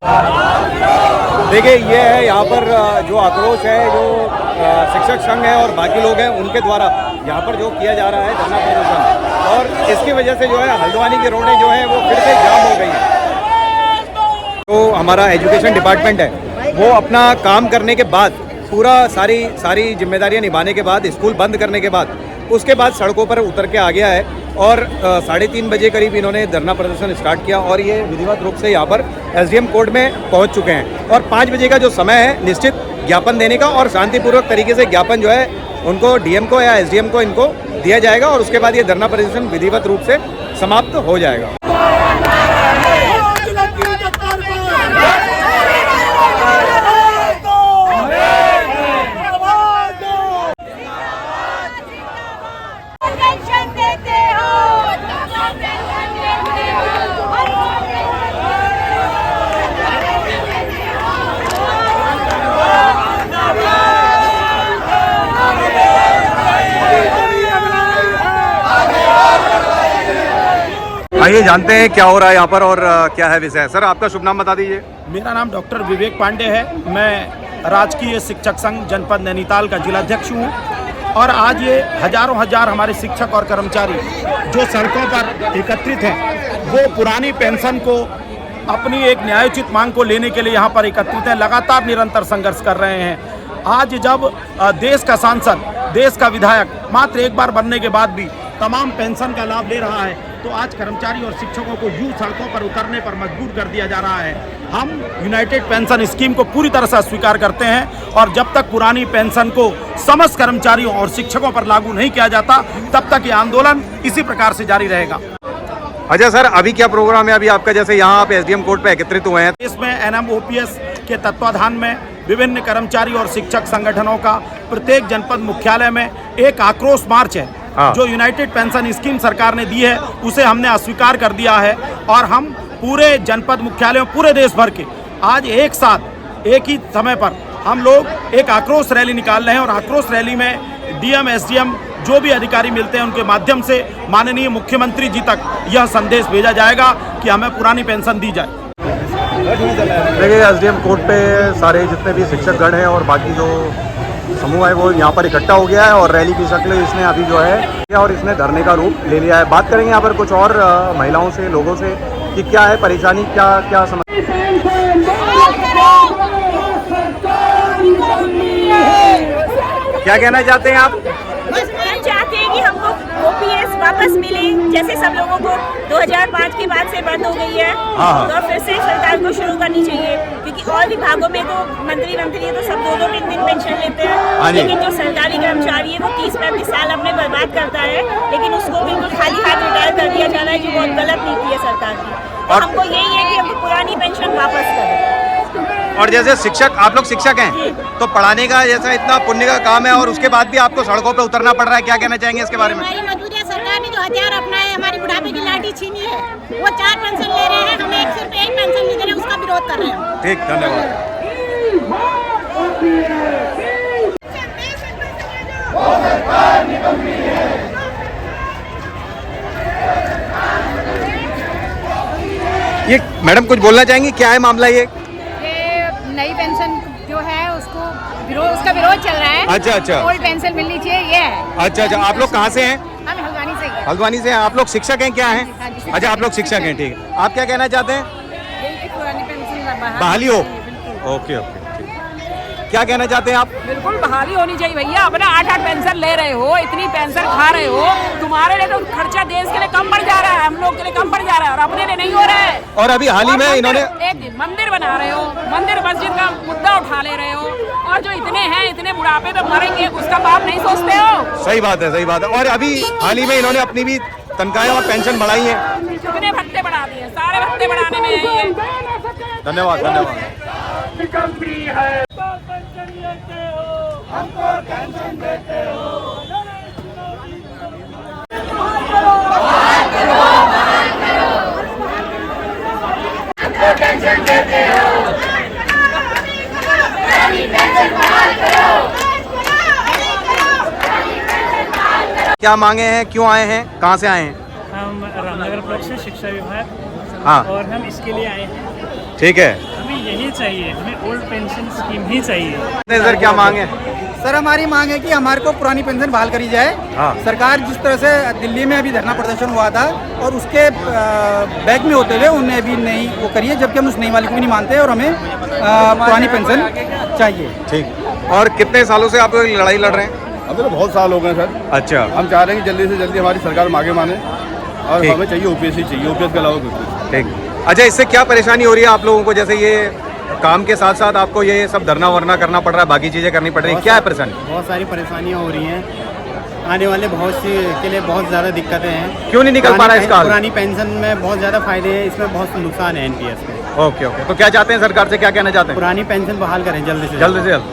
देखिए ये है यहाँ पर जो आक्रोश है, जो शिक्षक संघ है और बाकी लोग हैं उनके द्वारा यहाँ पर जो किया जा रहा है धरना प्रदर्शन, और इसकी वजह से जो है हल्द्वानी की रोडें जो है वो फिर से जाम हो गई हैं। तो हमारा एजुकेशन डिपार्टमेंट है वो अपना काम करने के बाद, पूरा सारी जिम्मेदारियाँ निभाने के बाद, स्कूल बंद करने के बाद, उसके बाद सड़कों पर उतर के आ गया है और 3:30 बजे करीब इन्होंने धरना प्रदर्शन स्टार्ट किया और ये विधिवत रूप से यहाँ पर एसडीएम कोर्ट में पहुँच चुके हैं। और 5 बजे का जो समय है निश्चित ज्ञापन देने का, और शांतिपूर्वक तरीके से ज्ञापन जो है उनको डीएम को या एसडीएम को इनको दिया जाएगा और उसके बाद ये धरना प्रदर्शन विधिवत रूप से समाप्त हो जाएगा। आइए जानते हैं क्या हो रहा है यहाँ पर और क्या है विषय। सर आपका शुभ नाम बता दीजिए। मेरा नाम डॉक्टर विवेक पांडे है। मैं राजकीय शिक्षक संघ जनपद नैनीताल का जिलाध्यक्ष हूँ और आज ये हजारों हमारे शिक्षक और कर्मचारी जो सड़कों पर एकत्रित हैं वो पुरानी पेंशन को, अपनी एक न्यायोचित मांग को लेने के लिए यहाँ पर एकत्रित हैं। लगातार निरंतर संघर्ष कर रहे हैं। आज जब देश का सांसद, देश का विधायक मात्र एक बार बनने के बाद भी तमाम पेंशन का लाभ ले रहा है, तो आज कर्मचारी और शिक्षकों को यूं सड़कों पर उतरने पर मजबूर कर दिया जा रहा है। हम यूनाइटेड पेंशन स्कीम को पूरी तरह से अस्वीकार करते हैं और जब तक पुरानी पेंशन को समस्त कर्मचारियों और शिक्षकों पर लागू नहीं किया जाता तब तक ये आंदोलन इसी प्रकार से जारी रहेगा। अच्छा सर, अभी क्या प्रोग्राम है अभी आपका? जैसे यहाँ आप एसडीएम कोर्ट पे एकत्रित हुए हैं। इसमें एनएमओपीएस के तत्वाधान में विभिन्न कर्मचारी और शिक्षक संगठनों का प्रत्येक जनपद मुख्यालय में एक आक्रोश मार्च है। जो यूनाइटेड पेंशन स्कीम सरकार ने दी है उसे हमने अस्वीकार कर दिया है और हम पूरे जनपद मुख्यालयों, पूरे देश भर के आज एक साथ एक ही समय पर हम लोग एक आक्रोश रैली निकाल रहे हैं और आक्रोश रैली में डीएम, एसडीएम जो भी अधिकारी मिलते हैं उनके माध्यम से माननीय मुख्यमंत्री जी तक यह संदेश भेजा जाएगा कि हमें पुरानी पेंशन दी जाए। देखिए एसडीएम कोर्ट पे सारे जितने भी शिक्षकगण हैं और बाकी जो समूह है वो यहाँ पर इकट्ठा हो गया है और रैली की शक्ल इसने अभी जो है और इसने धरने का रूप ले लिया है। बात करेंगे यहाँ पर कुछ और महिलाओं से, लोगों से कि क्या है परेशानी, क्या समस्या। क्या कहना चाहते हैं आप? चाहते हैं कि हमको ओपीएस वापस मिले, जैसे सब लोगों को 2005 के बाद से बंद हो गई है तो फिर से सरकार को शुरू करनी चाहिए, क्योंकि और विभागों में तो मंत्री है तो सब 2-2 दिन पेंशन लेते हैं, लेकिन जो सरकारी कर्मचारी है वो 30-35 साल अपने बर्बाद करता है, लेकिन उसको बिल्कुल खाली हाथ रिटायर कर दिया जा रहा है, जो बहुत गलत नीति है सरकार की। और हमको यही है कि हमको पुरानी पेंशन वापस करें। और जैसे शिक्षक, आप लोग शिक्षक हैं तो पढ़ाने का जैसा इतना पुण्य का काम है और उसके बाद भी आपको सड़कों पे उतरना पड़ रहा है, क्या कहना चाहेंगे इसके बारे में? हमारी मौजूदा सरकार ने जो हथियार अपनाए, हमारी बुढ़ापे की लाठी छीनी है, वो 4 पेंशन ले रहे हैं, हमें सिर्फ 1 पेंशन नहीं दे रहे, उसका विरोध कर रहे हैं। ठीक, धन्यवाद। ये मैडम कुछ बोलना चाहेंगी, क्या है मामला? ये नई पेंशन जो है उसका विरोध चल रहा है। अच्छा। ओल्ड पेंशन मिलनी चाहिए, ये है। अच्छा। आप लोग कहाँ से हैं? हम हल्द्वानी से हैं। हल्द्वानी से हैं। आप लोग शिक्षक हैं, क्या हैं? अच्छा, आप लोग शिक्षक हैं, ठीक है। आप क्या कहना चाहते हैं? पुरानी पेंशन बहाली हो। ओके, ठीक। क्या कहना चाहते हैं आप? बिल्कुल बहाली होनी चाहिए भैया। अपना 8-8 पेंशन ले रहे हो, इतनी पेंशन खा रहे हो, तुम्हारे लिए तो खर्चा देश के लिए कम पड़ जा रहा है, हम लोग के लिए कम पड़ जा रहा है और अपने लिए नहीं हो रहा है। और अभी हाल ही में इन्होंने एक मंदिर बना रहे हो, मंदिर मस्जिद का मुद्दा उठा ले रहे हो, और जो इतने बुढ़ापे पे मरेंगे उसका बाप नहीं सोचते हो। सही बात है। और अभी हाल ही में इन्होंने अपनी भी तनख्वाहें और पेंशन बढ़ाई है। कितने भत्ते बढ़ा दिए, सारे भत्ते बढ़ाने में है ये। धन्यवाद। क्या मांगे हैं, क्यों आए हैं, कहाँ से आए हैं? हम रामनगर ब्लॉक से शिक्षा विभाग हाँ, और हम इसके लिए आए हैं। ठीक है। हमें यही चाहिए, हमें ओल्ड पेंशन स्कीम ही चाहिए। सर क्या मांग है? सर हमारी मांग है कि हमारे को पुरानी पेंशन बहाल करी जाए। हाँ। सरकार जिस तरह से दिल्ली में अभी धरना प्रदर्शन हुआ था और उसके बैक में होते हुए उन्हें अभी नहीं वो करिए, जबकि हम उस नई वाली को भी नहीं मानते और हमें पुरानी पेंशन चाहिए। ठीक। और कितने सालों से आप लड़ाई लड़ रहे हैं? अभी तो बहुत साल हो गए सर। अच्छा। हम चाह रहे हैं कि जल्दी से जल्दी हमारी सरकार आगे माने और हमें चाहिए ओपीएस चाहिए, ओपीएस के अलावा कुछ। ठीक। अच्छा, इससे क्या परेशानी हो रही है आप लोगों को? जैसे ये काम के साथ साथ आपको ये सब धरना वरना करना पड़ रहा है, बाकी चीज़ें करनी पड़ रही है, क्या है परेशानी? बहुत सारी परेशानियाँ हो रही हैं, आने वाले भविष्य के लिए बहुत ज़्यादा दिक्कतें हैं। क्यों नहीं निकल पा रहा है इसका? पुरानी पेंशन में बहुत ज़्यादा फायदे हैं, इसमें बहुत नुकसान है एनपीएस के। ओके ओके, तो क्या चाहते हैं सरकार से, क्या कहना चाहते हैं? पुरानी पेंशन बहाल करें जल्द से जल्द।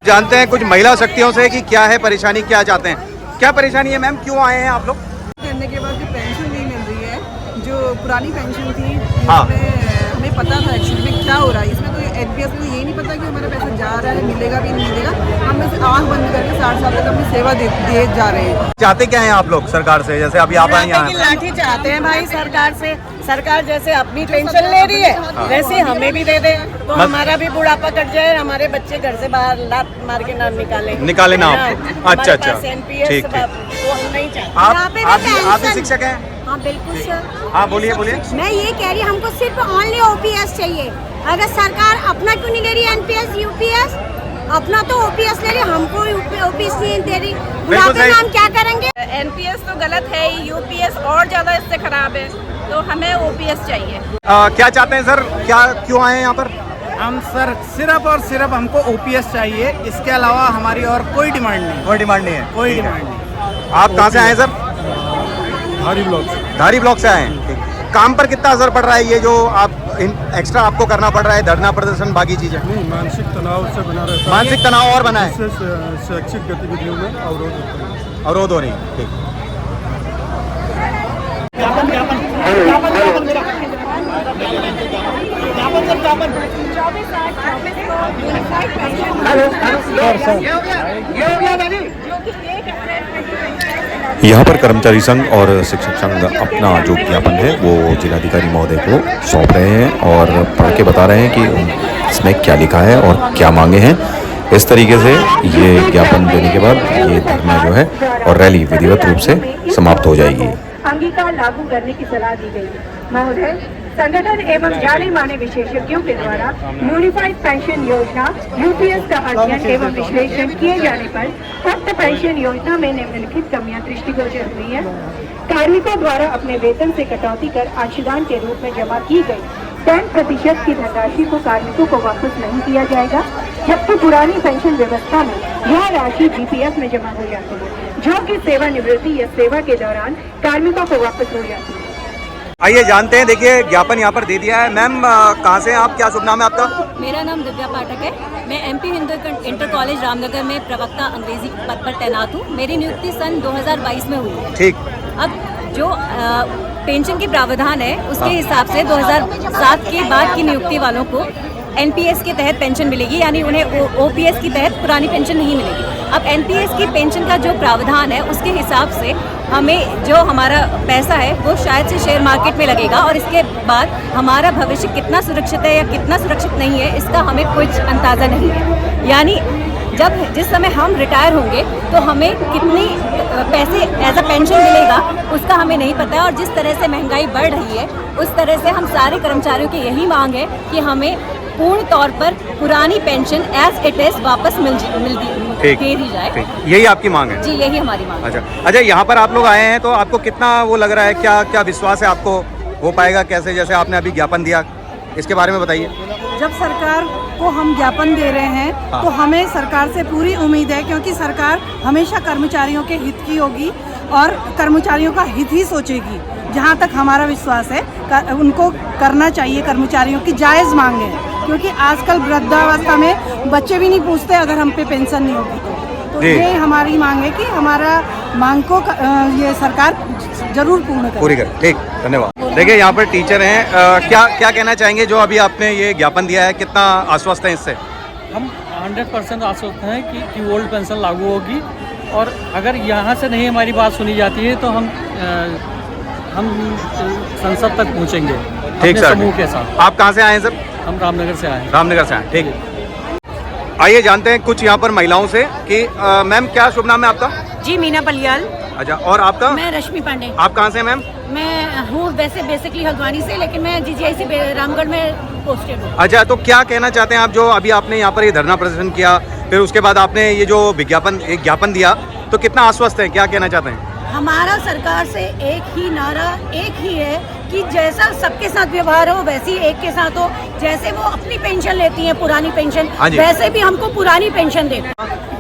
जानते हैं कुछ महिला शक्तियों से कि क्या है परेशानी, क्या चाहते हैं, क्या परेशानी है? मैम क्यों आए हैं आप लोग? करने के बाद जो पेंशन नहीं मिल रही है, जो पुरानी पेंशन थी, हाँ। हमें पता था एक्चुअली में क्या हो रहा है इसमें। तो एनपीएस में ये नहीं पता कि हमारा पैसा जा रहा है, मिलेगा भी नहीं मिलेगा। हम बस आँख बंद करके 60 साल तक अपनी सेवा दिए जा रहे हैं। चाहते क्या हैं आप लोग सरकार से? जैसे अभी आप आए यहाँ, लाठी चाहते हैं भाई सरकार से। सरकार जैसे अपनी पेंशन ले रही है वैसे हमें भी दे दे, तो हमारा भी बुढ़ापा कट जाए, हमारे बच्चे घर से बाहर लात मार के ना निकाले ना आपको। अच्छा अच्छा, ठीक है। वो हम नहीं चाहते। आप भी शिक्षक हैं? हाँ बिल्कुल सर। हाँ बोलिए बोलिए। मैं ये कह रही हूँ, हमको सिर्फ ओनली ओपीएस चाहिए। अगर सरकार अपना क्यों नहीं ले रही एनपीएस यूपीएस? अपना तो ओपीएस ले रही, हमको ओपीएस नहीं दे रही। बुढ़ापे में हम क्या करेंगे? एनपीएस तो गलत है ही, यूपीएस और ज्यादा इससे खराब है, तो हमें ओपीएस चाहिए। क्या चाहते हैं सर, क्या क्यों आए हैं यहाँ पर? हम सर सिर्फ और सिर्फ हमको ओपीएस चाहिए, इसके अलावा हमारी और कोई डिमांड नहीं। कोई डिमांड नहीं है? कोई डिमांड नहीं। आप कहाँ से आए हैं सर? धारी ब्लॉक से। धारी ब्लॉक से आए हैं। ठीक। काम पर कितना असर पड़ रहा है ये जो आप एक्स्ट्रा आपको करना पड़ रहा है, धरना प्रदर्शन बाकी चीजें? नहीं, मानसिक तनाव से बना रहता है। मानसिक तनाव और बना है, शैक्षिक गतिविधियों में अवरोध हो रही है। ठीक। यहाँ पर कर्मचारी संघ और शिक्षक संघ अपना जो ज्ञापन है वो जिलाधिकारी महोदय को सौंप रहे हैं और पढ़ के बता रहे हैं कि इसमें क्या लिखा है और क्या मांगे हैं। इस तरीके से ये ज्ञापन देने के बाद ये धरना जो है और रैली विधिवत रूप से समाप्त हो जाएगी। अंगीकार लागू करने की सलाह दी गई है। महोदय, संगठन एवं जाने माने विशेषज्ञों के द्वारा यूनिफाइड पेंशन योजना यूपीएस का अध्ययन एवं विश्लेषण किए जाने पर उक्त पेंशन योजना में निम्नलिखित कमियां दृष्टिगोचर हुई है। कार्मिकों द्वारा अपने वेतन से कटौती कर अंशदान के रूप में जमा की गई 10% की धनराशि को कार्मिकों को वापस नहीं किया जाएगा, जबकि पुरानी पेंशन व्यवस्था में यह राशि जीपीएफ में जमा हो जाती है, जो कि सेवानिवृत्ति या सेवा के दौरान कार्मिकों को वापस हो जाती है। आइए जानते हैं, देखिए ज्ञापन यहाँ पर दे दिया है। मैम कहाँ से हैं आप, क्या शुभ नाम है आपका? मेरा नाम दिव्या पाठक है। मैं MP Hindu inter college Ramnagar में प्रवक्ता अंग्रेजी पद पर तैनात हूँ। मेरी नियुक्ति सन 2022 में हुई है। ठीक। अब जो पेंशन के प्रावधान है उसके हिसाब से 2007 के बाद की नियुक्ति वालों को एनपीएस के तहत पेंशन मिलेगी, यानी उन्हें ओपीएस के तहत पुरानी पेंशन नहीं मिलेगी। अब एनपीएस की पेंशन का जो प्रावधान है उसके हिसाब से हमें जो हमारा पैसा है वो शायद से शेयर मार्केट में लगेगा और इसके बाद हमारा भविष्य कितना सुरक्षित है या कितना सुरक्षित नहीं है इसका हमें कुछ अंदाज़ा नहीं है। यानी जिस समय हम रिटायर होंगे तो हमें कितनी पैसे एज अ पेंशन मिलेगा उसका हमें नहीं पता है। और जिस तरह से महंगाई बढ़ रही है उस तरह से हम सारे कर्मचारियों की यही मांग है कि हमें पूर्ण तौर पर पुरानी पेंशन एज इट इज वापस दे दी जाए। यही आपकी मांग है? जी यही हमारी मांग है। अच्छा, यहाँ पर आप लोग आए हैं तो आपको कितना वो लग रहा है, क्या क्या विश्वास है आपको हो पाएगा कैसे, जैसे आपने अभी ज्ञापन दिया, इसके बारे में बताइए। जब सरकार को हम ज्ञापन दे रहे हैं तो हमें सरकार से पूरी उम्मीद है, क्योंकि सरकार हमेशा कर्मचारियों के हित की होगी और कर्मचारियों का हित ही सोचेगी। जहाँ तक हमारा विश्वास है उनको करना चाहिए, कर्मचारियों की जायज़ मांग है, क्योंकि आजकल वृद्धावस्था में बच्चे भी नहीं पूछते अगर हम पे पेंशन नहीं होगी तो ये हमारी मांग है कि हमारा मांग को ये सरकार जरूर पूरी करे। ठीक, धन्यवाद। देखिए यहाँ पर टीचर हैं, क्या कहना चाहेंगे जो अभी आपने ये ज्ञापन दिया है, कितना आश्वस्त हैं इससे? हम 100% आश्वस्त हैं कि ओल्ड पेंशन लागू होगी और अगर यहाँ से नहीं हमारी बात सुनी जाती है तो हम संसद तक पहुँचेंगे। ठीक अपने सर, समूह के साथ। आप कहाँ से आए हैं सर? हम रामनगर से आए हैं। रामनगर से आए, ठीक। आइए जानते हैं कुछ यहाँ पर महिलाओं से कि मैम क्या शुभ नाम है आपका? जी मीना बलियाल। अच्छा, और आपका? मैं रश्मि पांडे। आप कहाँ से हैं मैम? मैं हूँ वैसे बेसिकली हल्द्वानी से, लेकिन मैं जीजीआई से रामगढ़ में पोस्टेड हूँ। अच्छा, तो क्या कहना चाहते हैं आप जो अभी आपने यहाँ पर ये धरना प्रदर्शन किया, फिर उसके बाद आपने ये जो एक ज्ञापन दिया, तो कितना आश्वस्त है, क्या कहना चाहते हैं? हमारा सरकार से एक ही नारा एक ही है कि जैसा सबके साथ व्यवहार हो वैसे ही एक के साथ हो। जैसे वो अपनी पेंशन लेती हैं, पुरानी पेंशन, वैसे भी हमको पुरानी पेंशन दे।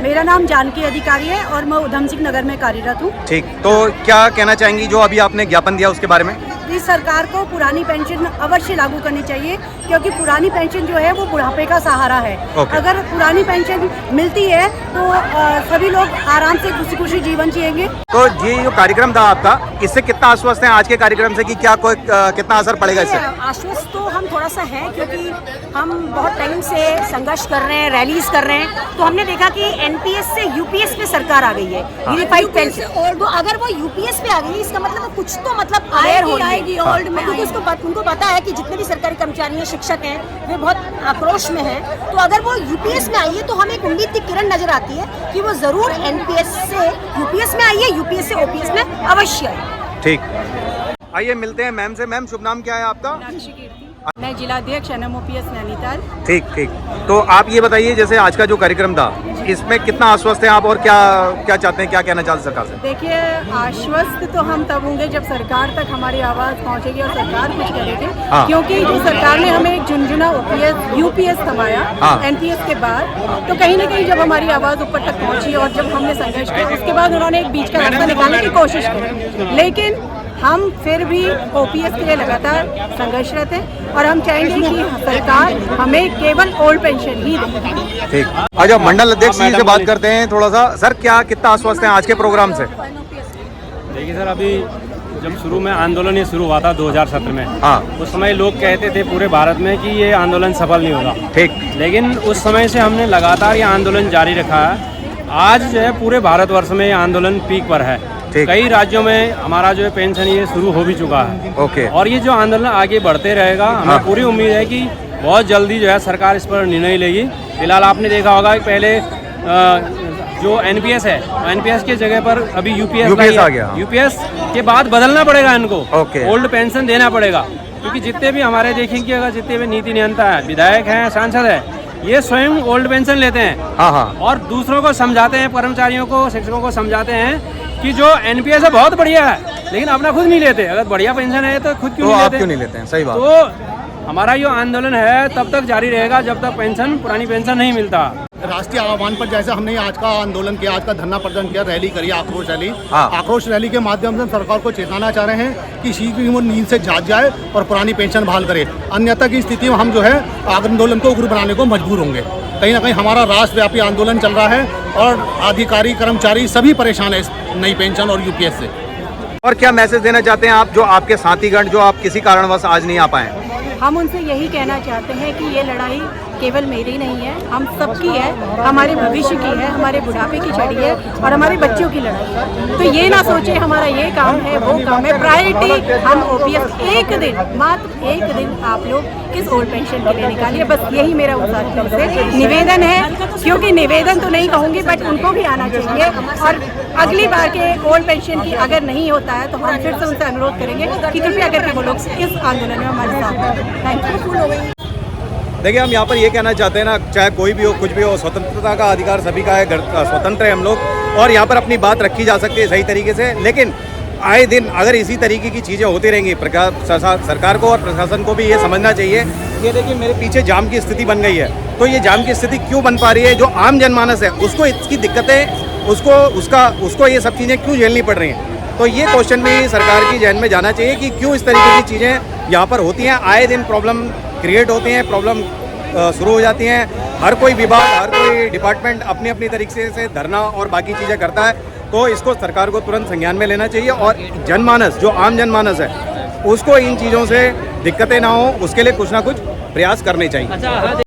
मेरा नाम जानकी अधिकारी है और मैं उधम सिंह नगर में कार्यरत हूँ। ठीक, तो क्या कहना चाहेंगी जो अभी आपने ज्ञापन दिया उसके बारे में? इस सरकार को पुरानी पेंशन अवश्य लागू करनी चाहिए, क्योंकि पुरानी पेंशन जो है वो बुढ़ापे का सहारा है। अगर पुरानी पेंशन मिलती है तो सभी लोग आराम से खुशी खुशी जीवन जिएंगे। तो ये जो कार्यक्रम था आपका, इससे कितना आश्वस्त है आज के कार्यक्रम से कि क्या कोई कितना असर पड़ेगा इससे? आश्वस्त तो हम थोड़ा सा है, क्योंकि हम बहुत टाइम से संघर्ष कर रहे हैं, रैलीज कर रहे हैं, तो हमने देखा कि एनपीएस से यूपीएस पे सरकार आ गई है, यूनिफाइड पेंशन। और तो अगर वो यूपीएस पे आ गई, इसका मतलब कुछ तो मतलब अवेयर हो आएगी ओल्ड में, क्योंकि उनको पता है कि जितने भी सरकारी कर्मचारी हैं, शिक्षक हैं, वे बहुत आक्रोश में हैं। तो अगर वो यूपीएस में आई है तो हमें एक उम्मीद की किरण नजर आती है कि वो जरूर एनपीएस से यूपीएस में आई है, यूपीएस से ओपीएस में अवश्य है। ठीक, आइए मिलते हैं मैम से। मैम शुभ नाम क्या है आपका? मैं जिलाध्यक्ष एनएमओपीएस नैनीताल। ठीक ठीक, तो आप ये बताइए जैसे आज का जो कार्यक्रम था, इसमें कितना आश्वस्त हैं आप और क्या क्या चाहते हैं, क्या कहना चाहते हैं सरकार से? देखिए, आश्वस्त तो हम तब होंगे जब सरकार तक हमारी आवाज़ पहुंचेगी और सरकार कुछ करेगी। क्योंकि जो सरकार ने हमें एक झुंझुना ओपीएस यूपीएस थमाया एनपीएस के बाद, तो कहीं ना कहीं जब हमारी आवाज़ ऊपर तक पहुंची और जब हमने संघर्ष किया, उसके बाद उन्होंने एक बीच का रास्ता निकालने की कोशिश की, लेकिन हम फिर भी ओपीएस के लिए लगातार संघर्षरत हैं और हम चाहेंगे कि सरकार हमें केवल ओल्ड पेंशन ही दे। ठीक, अच्छा मंडल अध्यक्ष जी से बात करते हैं थोड़ा सा। सर क्या कितना आश्वस्त हैं आज के प्रोग्राम से? देखिए सर, अभी जब शुरू में आंदोलन ये शुरू हुआ था 2017 में, उस समय लोग कहते थे पूरे भारत में कि ये आंदोलन सफल नहीं होगा। ठीक, लेकिन उस समय से हमने लगातार ये आंदोलन जारी रखा है। आज जो है पूरे भारतवर्ष में ये आंदोलन पीक पर है। कई राज्यों में हमारा जो है पेंशन ये शुरू हो भी चुका है। और ये जो आंदोलन आगे बढ़ते रहेगा, हमें पूरी उम्मीद है कि बहुत जल्दी जो है सरकार इस पर निर्णय लेगी। फिलहाल आपने देखा होगा कि पहले जो एनपीएस है, एनपीएस की जगह पर अभी यूपीएस आ गया। यूपीएस के बाद बदलना पड़ेगा इनको, ओल्ड पेंशन देना पड़ेगा, क्योंकि जितने भी हमारे देखेंगे अगर जितने भी नीति नियंता है, विधायक हैं, सांसद है, ये स्वयं ओल्ड पेंशन लेते हैं और दूसरों को समझाते हैं, कर्मचारियों को, शिक्षकों को समझाते हैं कि जो एनपीएस है बहुत बढ़िया है, लेकिन अपना खुद नहीं लेते। अगर बढ़िया पेंशन है तो खुद क्यों नहीं लेते हैं? सही बात। तो हमारा जो आंदोलन है तब तक जारी रहेगा जब तक पेंशन, पुरानी पेंशन नहीं मिलता। राष्ट्रीय आह्वान पर जैसे हमने आज का आंदोलन किया, आज का धरना प्रदर्शन किया, रैली करी, आक्रोश रैली, आक्रोश रैली के माध्यम से सरकार को चेताना चाह रहे हैं कि शीघ्र ही वो नींद से जाग जाए और पुरानी पेंशन बहाल करे। अन्यथा की स्थिति में हम जो है आंदोलन को उग्र बनाने को मजबूर होंगे। कहीं ना कहीं हमारा राष्ट्रव्यापी आंदोलन चल रहा है और अधिकारी, कर्मचारी सभी परेशान है इस नई पेंशन और यूपीएस से। और क्या मैसेज देना चाहते हैं आप जो आपके साथीगण जो आप किसी कारणवश आज नहीं आ पाए? हम उनसे यही कहना चाहते हैं कि ये लड़ाई केवल मेरी नहीं है, हम सबकी है, हमारे भविष्य की है, हमारे बुढ़ापे की छड़ी है और हमारे बच्चों की लड़ाई है। तो ये ना सोचे हमारा ये काम है, वो काम है, प्रायोरिटी हम ओपीएस एक दिन, मात्र एक दिन आप लोग इस ओल्ड पेंशन के लिए निकालिए। बस यही मेरा उनसे निवेदन है, क्योंकि निवेदन तो नहीं कहूँगी बट उनको भी आना चाहिए। और अगली बार के ओल्ड पेंशन की अगर नहीं होता है तो हम फिर से उनसे अनुरोध करेंगे कि कृपया करके वो लोग इस आंदोलन में हमारे साथ हैं। Thank you. देखिए, हम यहाँ पर ये कहना चाहते हैं ना, चाहे कोई भी हो, कुछ भी हो, स्वतंत्रता का अधिकार सभी का है, स्वतंत्र है हम लोग और यहाँ पर अपनी बात रखी जा सकती है सही तरीके से। लेकिन आए दिन अगर इसी तरीके की चीज़ें होती रहेंगी, सरकार को और प्रशासन को भी ये समझना चाहिए। ये देखिए मेरे पीछे जाम की स्थिति बन गई है, तो ये जाम की स्थिति क्यों बन पा रही है? जो आम जनमानस है उसको इसकी दिक्कतें, उसको ये सब चीज़ें क्यों झेलनी पड़ रही हैं? तो ये क्वेश्चन भी सरकार की जहन में जाना चाहिए कि क्यों इस तरीके की चीज़ें यहाँ पर होती हैं। आए दिन प्रॉब्लम क्रिएट होती हैं, प्रॉब्लम शुरू हो जाती हैं। हर कोई विभाग, हर कोई डिपार्टमेंट अपनी अपनी तरीके से धरना और बाकी चीज़ें करता है, तो इसको सरकार को तुरंत संज्ञान में लेना चाहिए और जनमानस, जो आम जनमानस है, उसको इन चीज़ों से दिक्कतें ना हो, उसके लिए कुछ ना कुछ प्रयास करने चाहिए।